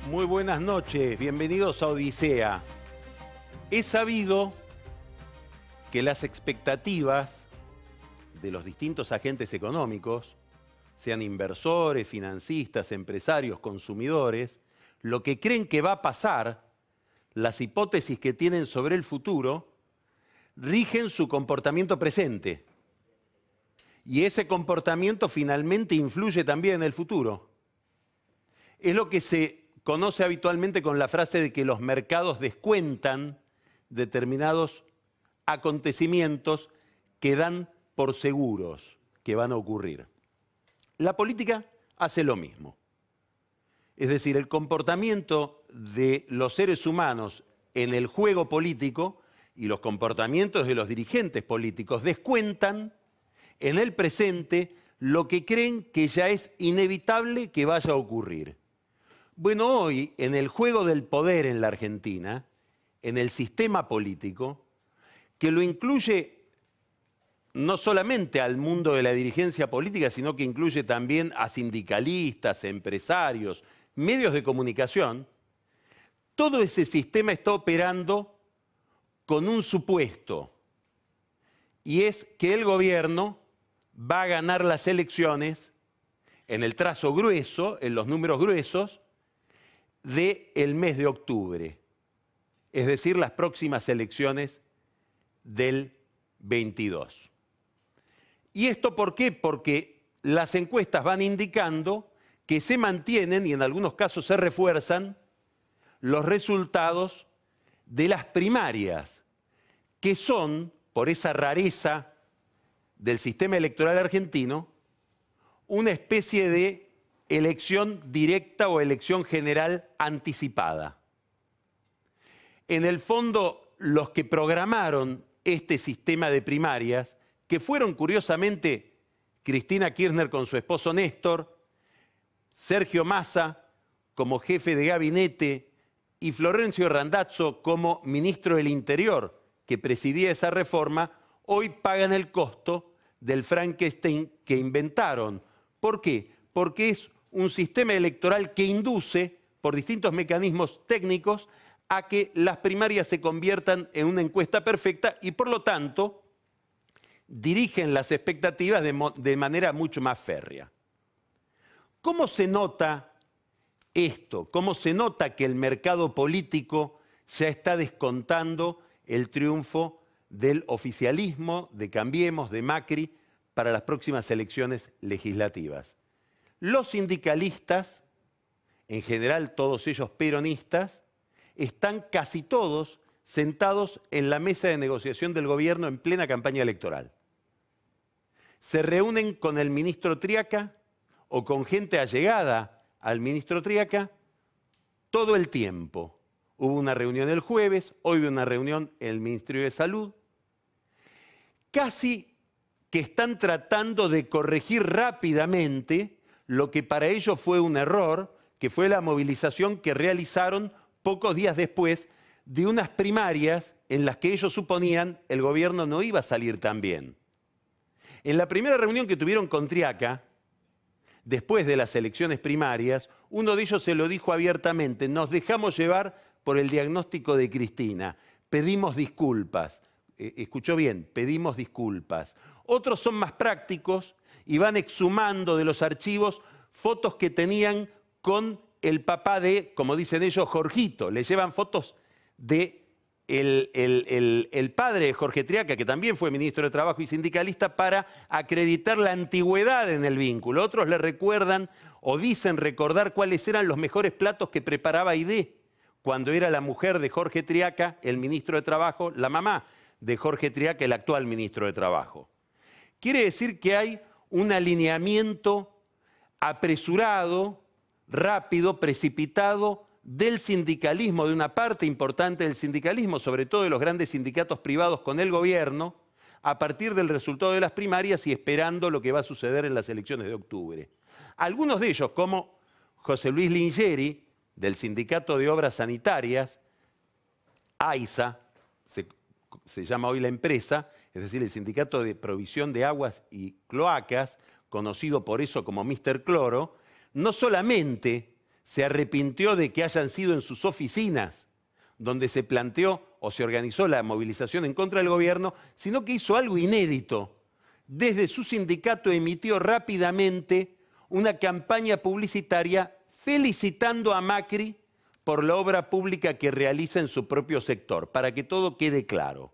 Muy buenas noches, bienvenidos a Odisea. Es sabido que las expectativas de los distintos agentes económicos, sean inversores, financistas, empresarios, consumidores, lo que creen que va a pasar, las hipótesis que tienen sobre el futuro, rigen su comportamiento presente. Y ese comportamiento finalmente influye también en el futuro. Es lo que se conoce habitualmente con la frase de que los mercados descuentan determinados acontecimientos que dan por seguros que van a ocurrir. La política hace lo mismo. Es decir, el comportamiento de los seres humanos en el juego político y los comportamientos de los dirigentes políticos descuentan en el presente lo que creen que ya es inevitable que vaya a ocurrir. Bueno, hoy, en el juego del poder en la Argentina, en el sistema político, que lo incluye no solamente al mundo de la dirigencia política, sino que incluye también a sindicalistas, empresarios, medios de comunicación, todo ese sistema está operando con un supuesto, y es que el gobierno va a ganar las elecciones en el trazo grueso, en los números gruesos, del mes de octubre, es decir, las próximas elecciones del 22. ¿Y esto por qué? Porque las encuestas van indicando que se mantienen y en algunos casos se refuerzan los resultados de las primarias, que son, por esa rareza del sistema electoral argentino, una especie de elección directa o elección general anticipada. En el fondo, los que programaron este sistema de primarias, que fueron curiosamente Cristina Kirchner con su esposo Néstor, Sergio Massa como jefe de gabinete y Florencio Randazzo como ministro del Interior, que presidía esa reforma, hoy pagan el costo del Frankenstein que inventaron. ¿Por qué? Porque es un sistema electoral que induce, por distintos mecanismos técnicos, a que las primarias se conviertan en una encuesta perfecta y, por lo tanto, dirigen las expectativas de manera mucho más férrea. ¿Cómo se nota esto? ¿Cómo se nota que el mercado político ya está descontando el triunfo del oficialismo, de Cambiemos, de Macri, para las próximas elecciones legislativas? Los sindicalistas, en general todos ellos peronistas, están casi todos sentados en la mesa de negociación del gobierno en plena campaña electoral. Se reúnen con el ministro Triaca o con gente allegada al ministro Triaca todo el tiempo. Hubo una reunión el jueves, hoy hubo una reunión en el Ministerio de Salud. Casi que están tratando de corregir rápidamente lo que para ellos fue un error, que fue la movilización que realizaron pocos días después de unas primarias en las que ellos suponían el gobierno no iba a salir tan bien. En la primera reunión que tuvieron con Triaca, después de las elecciones primarias, uno de ellos se lo dijo abiertamente: nos dejamos llevar por el diagnóstico de Cristina, pedimos disculpas. Escuchó bien, pedimos disculpas. Otros son más prácticos y van exhumando de los archivos fotos que tenían con el papá de, como dicen ellos, Jorgito. Le llevan fotos de el padre de Jorge Triaca, que también fue ministro de Trabajo y sindicalista, para acreditar la antigüedad en el vínculo. Otros le recuerdan o dicen recordar cuáles eran los mejores platos que preparaba Aidé cuando era la mujer de Jorge Triaca, el ministro de Trabajo, la mamá de Jorge Triaca, el actual ministro de Trabajo. Quiere decir que hay un alineamiento apresurado, rápido, precipitado del sindicalismo, de una parte importante del sindicalismo, sobre todo de los grandes sindicatos privados con el gobierno, a partir del resultado de las primarias y esperando lo que va a suceder en las elecciones de octubre. Algunos de ellos, como José Luis Lingeri, del Sindicato de Obras Sanitarias, AISA, se llama hoy la empresa, es decir, el Sindicato de Provisión de Aguas y Cloacas, conocido por eso como Mr. Cloro, no solamente se arrepintió de que hayan sido en sus oficinas donde se planteó o se organizó la movilización en contra del gobierno, sino que hizo algo inédito. Desde su sindicato emitió rápidamente una campaña publicitaria felicitando a Macri por la obra pública que realiza en su propio sector, para que todo quede claro.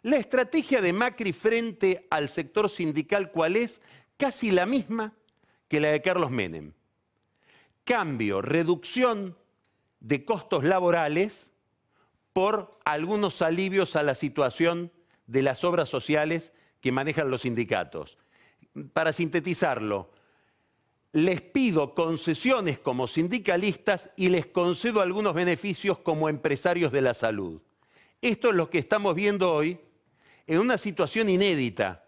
La estrategia de Macri frente al sector sindical, ¿cuál es? Casi la misma que la de Carlos Menem. Cambio, reducción de costos laborales por algunos alivios a la situación de las obras sociales que manejan los sindicatos. Para sintetizarlo, les pido concesiones como sindicalistas y les concedo algunos beneficios como empresarios de la salud. Esto es lo que estamos viendo hoy en una situación inédita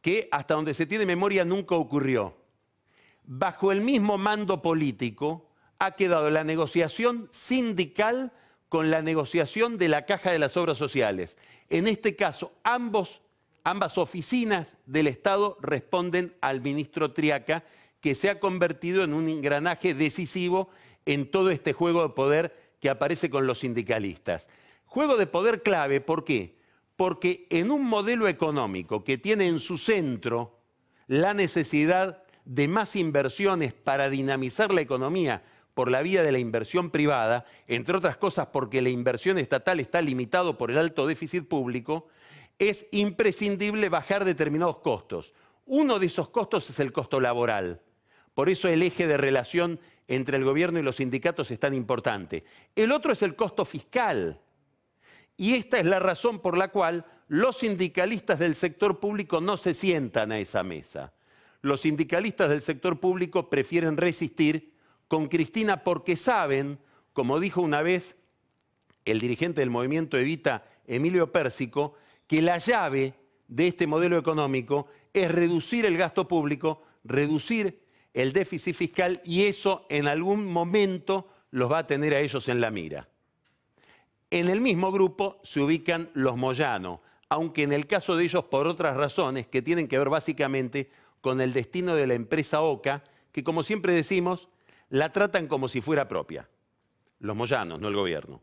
que hasta donde se tiene memoria nunca ocurrió. Bajo el mismo mando político ha quedado la negociación sindical con la negociación de la Caja de las Obras Sociales. En este caso, ambas oficinas del Estado responden al ministro Triaca, que se ha convertido en un engranaje decisivo en todo este juego de poder que aparece con los sindicalistas. Juego de poder clave, ¿por qué? Porque en un modelo económico que tiene en su centro la necesidad de más inversiones para dinamizar la economía por la vía de la inversión privada, entre otras cosas porque la inversión estatal está limitado por el alto déficit público, es imprescindible bajar determinados costos. Uno de esos costos es el costo laboral. Por eso el eje de relación entre el gobierno y los sindicatos es tan importante. El otro es el costo fiscal. Y esta es la razón por la cual los sindicalistas del sector público no se sientan a esa mesa. Los sindicalistas del sector público prefieren resistir con Cristina porque saben, como dijo una vez el dirigente del movimiento Evita, Emilio Pérsico, que la llave de este modelo económico es reducir el gasto público, reducir el déficit fiscal, y eso en algún momento los va a tener a ellos en la mira. En el mismo grupo se ubican los Moyano, aunque en el caso de ellos por otras razones que tienen que ver básicamente con el destino de la empresa OCA, que como siempre decimos, la tratan como si fuera propia. Los Moyanos, no el gobierno.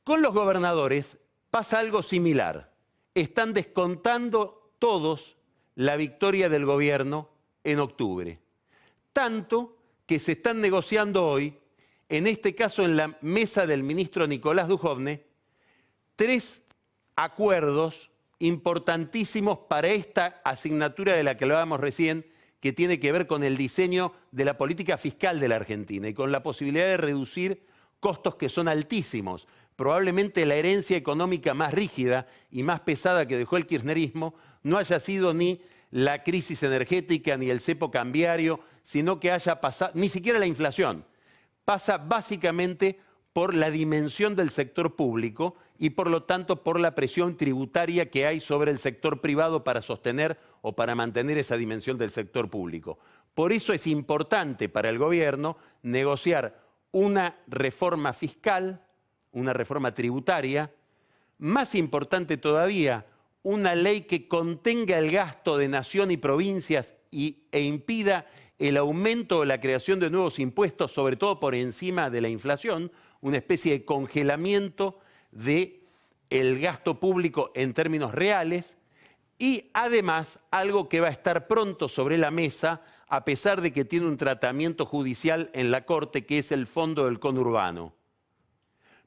Con los gobernadores pasa algo similar. Están descontando todos la victoria del gobierno en octubre. Tanto que se están negociando hoy, en este caso en la mesa del ministro Nicolás Dujovne, 3 acuerdos importantísimos para esta asignatura de la que hablábamos recién, que tiene que ver con el diseño de la política fiscal de la Argentina y con la posibilidad de reducir costos que son altísimos. Probablemente la herencia económica más rígida y más pesada que dejó el kirchnerismo no haya sido ni la crisis energética ni el cepo cambiario, sino que haya pasado, ni siquiera la inflación. Pasa básicamente por la dimensión del sector público y por lo tanto por la presión tributaria que hay sobre el sector privado para sostener o para mantener esa dimensión del sector público. Por eso es importante para el gobierno negociar una reforma fiscal, una reforma tributaria, más importante todavía, una ley que contenga el gasto de nación y provincias e impida el aumento o la creación de nuevos impuestos, sobre todo por encima de la inflación, una especie de congelamiento del gasto público en términos reales, y además algo que va a estar pronto sobre la mesa, a pesar de que tiene un tratamiento judicial en la Corte, que es el fondo del conurbano.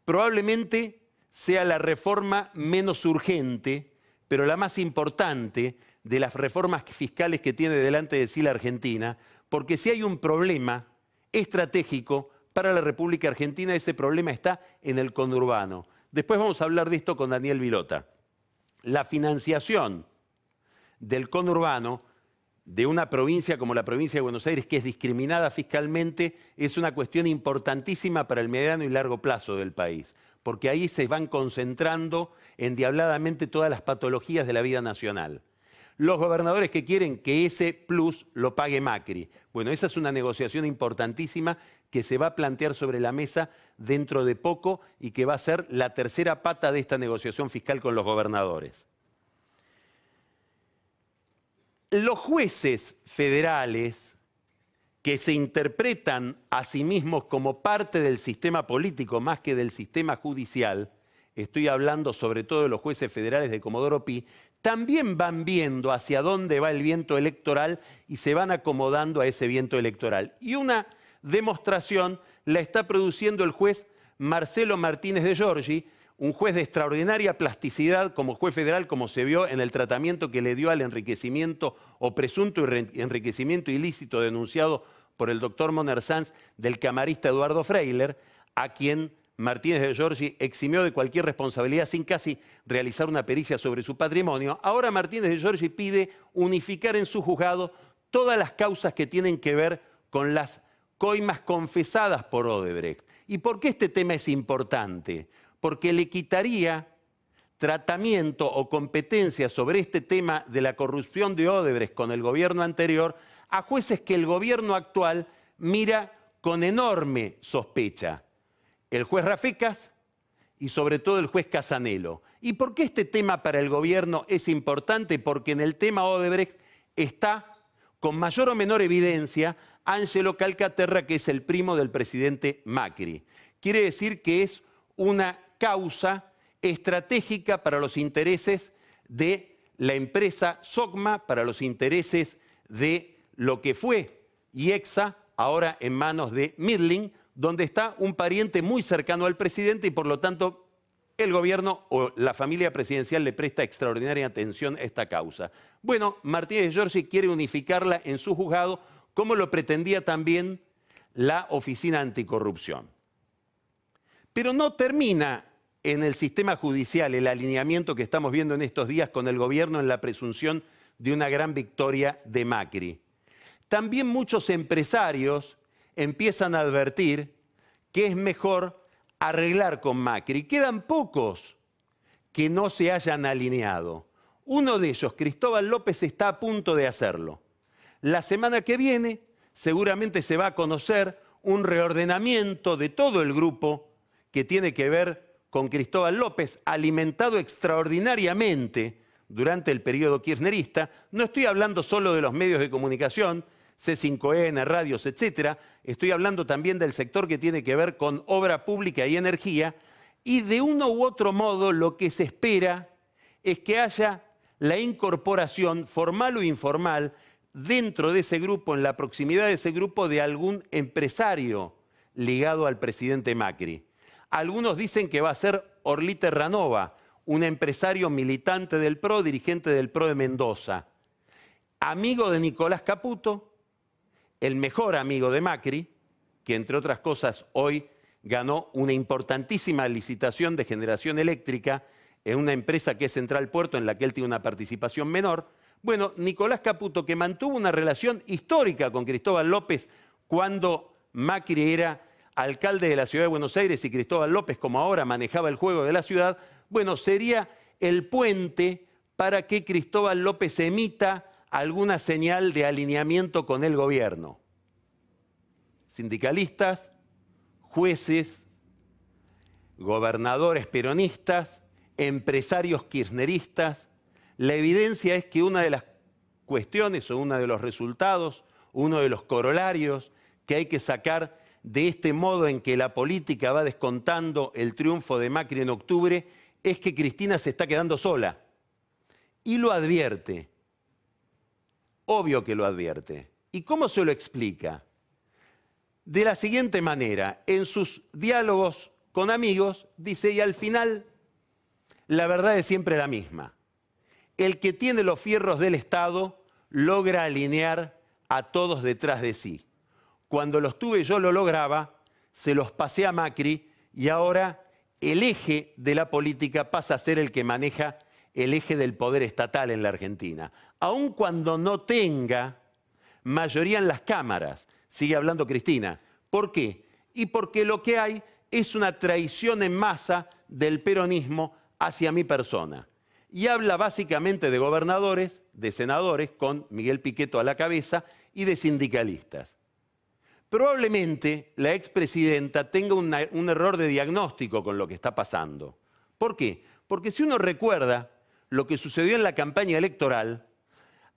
Probablemente sea la reforma menos urgente, pero la más importante de las reformas fiscales que tiene delante de sí la Argentina, porque si hay un problema estratégico para la República Argentina, ese problema está en el conurbano. Después vamos a hablar de esto con Daniel Vilota. La financiación del conurbano de una provincia como la provincia de Buenos Aires, que es discriminada fiscalmente, es una cuestión importantísima para el mediano y largo plazo del país, porque ahí se van concentrando endiabladamente todas las patologías de la vida nacional. Los gobernadores que quieren que ese plus lo pague Macri. Bueno, esa es una negociación importantísima que se va a plantear sobre la mesa dentro de poco y que va a ser la tercera pata de esta negociación fiscal con los gobernadores. Los jueces federales que se interpretan a sí mismos como parte del sistema político más que del sistema judicial, estoy hablando sobre todo de los jueces federales de Comodoro Pi, también van viendo hacia dónde va el viento electoral y se van acomodando a ese viento electoral. Y una demostración la está produciendo el juez Marcelo Martínez de Giorgi, un juez de extraordinaria plasticidad como juez federal, como se vio en el tratamiento que le dio al enriquecimiento o presunto enriquecimiento ilícito denunciado por el doctor Moner Sanz del camarista Eduardo Freiler, a quien Martínez de Giorgi eximió de cualquier responsabilidad sin casi realizar una pericia sobre su patrimonio. Ahora Martínez de Giorgi pide unificar en su juzgado todas las causas que tienen que ver con las coimas confesadas por Odebrecht. ¿Y por qué este tema es importante? Porque le quitaría tratamiento o competencia sobre este tema de la corrupción de Odebrecht con el gobierno anterior a jueces que el gobierno actual mira con enorme sospecha. El juez Rafecas y sobre todo el juez Casanelo. ¿Y por qué este tema para el gobierno es importante? Porque en el tema Odebrecht está con mayor o menor evidencia Ángelo Calcaterra, que es el primo del presidente Macri. Quiere decir que es una causa estratégica para los intereses de la empresa Sogma, para los intereses de lo que fue IEXA, ahora en manos de Midling, donde está un pariente muy cercano al presidente y por lo tanto el gobierno o la familia presidencial le presta extraordinaria atención a esta causa. Bueno, Martínez de Giorgi quiere unificarla en su juzgado, como lo pretendía también la Oficina Anticorrupción. Pero no termina en el sistema judicial el alineamiento que estamos viendo en estos días con el gobierno en la presunción de una gran victoria de Macri. También muchos empresarios empiezan a advertir que es mejor arreglar con Macri. Quedan pocos que no se hayan alineado. Uno de ellos, Cristóbal López, está a punto de hacerlo. La semana que viene seguramente se va a conocer un reordenamiento de todo el grupo que tiene que ver con Cristóbal López, alimentado extraordinariamente durante el periodo kirchnerista. No estoy hablando solo de los medios de comunicación, C5N, radios, etcétera. Estoy hablando también del sector que tiene que ver con obra pública y energía. Y de uno u otro modo lo que se espera es que haya la incorporación, formal o informal, dentro de ese grupo, en la proximidad de ese grupo, de algún empresario ligado al presidente Macri. Algunos dicen que va a ser Orly Terranova, un empresario militante del PRO, dirigente del PRO de Mendoza, amigo de Nicolás Caputo, el mejor amigo de Macri, que entre otras cosas hoy ganó una importantísima licitación de generación eléctrica en una empresa que es Central Puerto, en la que él tiene una participación menor. Bueno, Nicolás Caputo, que mantuvo una relación histórica con Cristóbal López cuando Macri era alcalde de la ciudad de Buenos Aires y Cristóbal López, como ahora, manejaba el juego de la ciudad, bueno, sería el puente para que Cristóbal López emita alguna señal de alineamiento con el gobierno. Sindicalistas, jueces, gobernadores peronistas, empresarios kirchneristas. La evidencia es que una de las cuestiones o uno de los resultados, uno de los corolarios que hay que sacar de este modo en que la política va descontando el triunfo de Macri en octubre es que Cristina se está quedando sola. Y lo advierte. Obvio que lo advierte. ¿Y cómo se lo explica? De la siguiente manera, en sus diálogos con amigos, dice, y al final la verdad es siempre la misma. El que tiene los fierros del Estado logra alinear a todos detrás de sí. Cuando los tuve yo lo lograba, se los pasé a Macri y ahora el eje de la política pasa a ser el que maneja el eje del poder estatal en la Argentina. Aun cuando no tenga mayoría en las cámaras, sigue hablando Cristina. ¿Por qué? Y porque lo que hay es una traición en masa del peronismo hacia mi persona. Y habla básicamente de gobernadores, de senadores, con Miguel Pichetto a la cabeza, y de sindicalistas. Probablemente la expresidenta tenga un error de diagnóstico con lo que está pasando. ¿Por qué? Porque si uno recuerda lo que sucedió en la campaña electoral,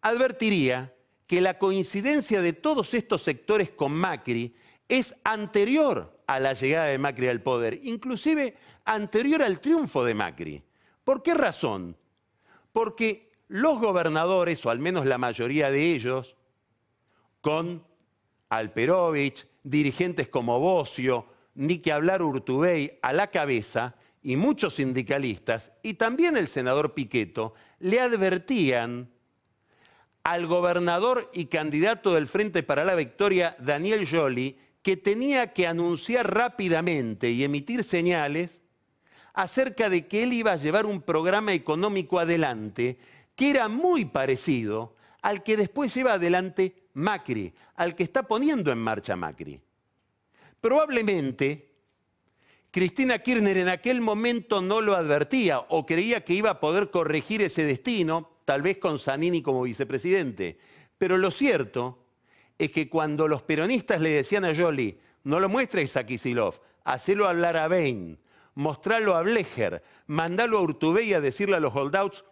advertiría que la coincidencia de todos estos sectores con Macri es anterior a la llegada de Macri al poder, inclusive anterior al triunfo de Macri. ¿Por qué razón? Porque los gobernadores, o al menos la mayoría de ellos, con Alperovich, dirigentes como Bossio, ni que hablar Urtubey a la cabeza, y muchos sindicalistas, y también el senador Pichetto, le advertían al gobernador y candidato del Frente para la Victoria, Daniel Scioli, que tenía que anunciar rápidamente y emitir señales acerca de que él iba a llevar un programa económico adelante que era muy parecido al que después lleva adelante Macri, al que está poniendo en marcha Macri. Probablemente Cristina Kirchner en aquel momento no lo advertía o creía que iba a poder corregir ese destino, tal vez con Zanini como vicepresidente. Pero lo cierto es que cuando los peronistas le decían a Scioli, no lo muestres a Kicillof, hacelo hablar a Bain, mostralo a Blecher, mandalo a Urtubey a decirle a los holdouts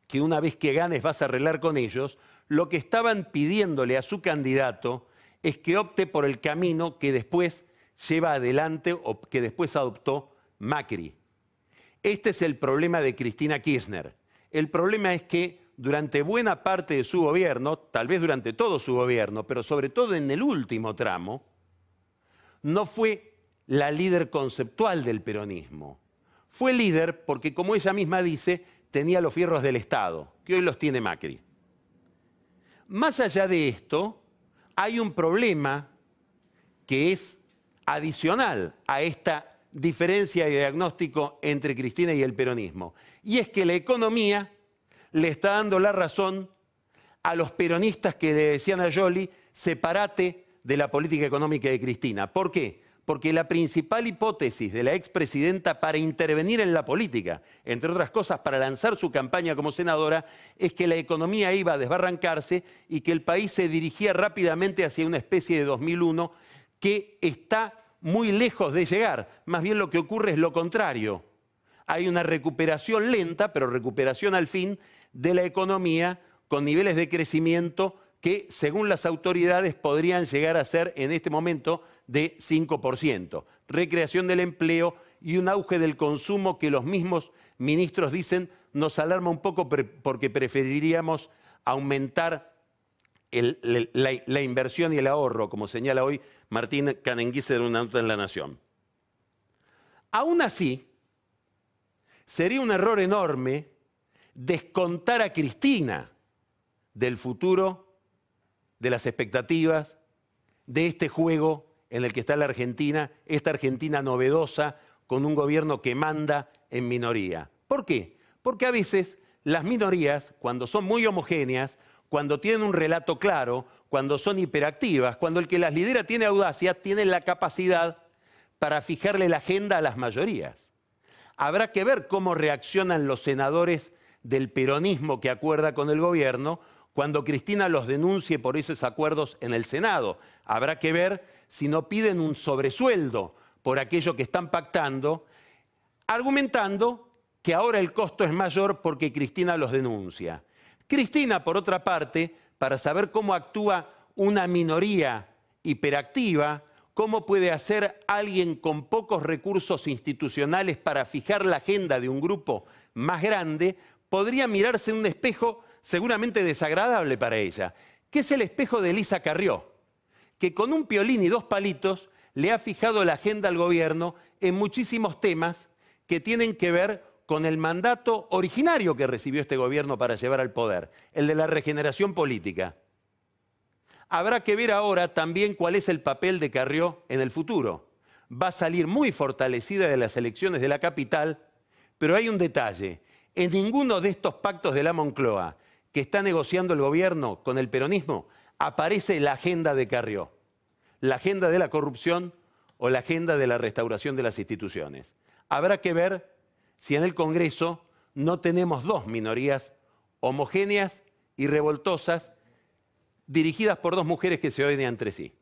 que una vez que ganes vas a arreglar con ellos, lo que estaban pidiéndole a su candidato es que opte por el camino que después lleva adelante o que después adoptó Macri. Este es el problema de Cristina Kirchner. El problema es que durante buena parte de su gobierno, tal vez durante todo su gobierno, pero sobre todo en el último tramo, no fue la líder conceptual del peronismo. Fue líder porque, como ella misma dice, tenía los fierros del Estado, que hoy los tiene Macri. Más allá de esto, hay un problema que es adicional a esta diferencia de diagnóstico entre Cristina y el peronismo. Y es que la economía le está dando la razón a los peronistas que le decían a Scioli, sepárate de la política económica de Cristina. ¿Por qué? Porque la principal hipótesis de la expresidenta para intervenir en la política, entre otras cosas para lanzar su campaña como senadora, es que la economía iba a desbarrancarse y que el país se dirigía rápidamente hacia una especie de 2001 que está muy lejos de llegar. Más bien lo que ocurre es lo contrario. Hay una recuperación lenta, pero recuperación al fin, de la economía con niveles de crecimiento que, según las autoridades, podrían llegar a ser en este momento de 5%. Recreación del empleo y un auge del consumo que los mismos ministros dicen nos alarma un poco porque preferiríamos aumentar la inversión y el ahorro, como señala hoy Martín Canenguícer en una nota en La Nación. Aún así, sería un error enorme descontar a Cristina del futuro, de las expectativas, de este juego en el que está la Argentina, esta Argentina novedosa, con un gobierno que manda en minoría. ¿Por qué? Porque a veces las minorías, cuando son muy homogéneas, cuando tienen un relato claro, cuando son hiperactivas, cuando el que las lidera tiene audacia, tiene la capacidad para fijarle la agenda a las mayorías. Habrá que ver cómo reaccionan los senadores del peronismo que acuerda con el gobierno cuando Cristina los denuncie por esos acuerdos en el Senado. Habrá que ver si no piden un sobresueldo por aquello que están pactando, argumentando que ahora el costo es mayor porque Cristina los denuncia. Cristina, por otra parte, para saber cómo actúa una minoría hiperactiva, cómo puede hacer alguien con pocos recursos institucionales para fijar la agenda de un grupo más grande, podría mirarse en un espejo seguramente desagradable para ella, que es el espejo de Elisa Carrió, que con un piolín y dos palitos le ha fijado la agenda al gobierno en muchísimos temas que tienen que ver con el mandato originario que recibió este gobierno para llevar al poder, el de la regeneración política. Habrá que ver ahora también cuál es el papel de Carrió en el futuro. Va a salir muy fortalecida de las elecciones de la capital, pero hay un detalle. En ninguno de estos pactos de la Moncloa que está negociando el gobierno con el peronismo aparece la agenda de Carrió, la agenda de la corrupción o la agenda de la restauración de las instituciones. Habrá que ver si en el Congreso no tenemos dos minorías homogéneas y revoltosas dirigidas por dos mujeres que se odian entre sí.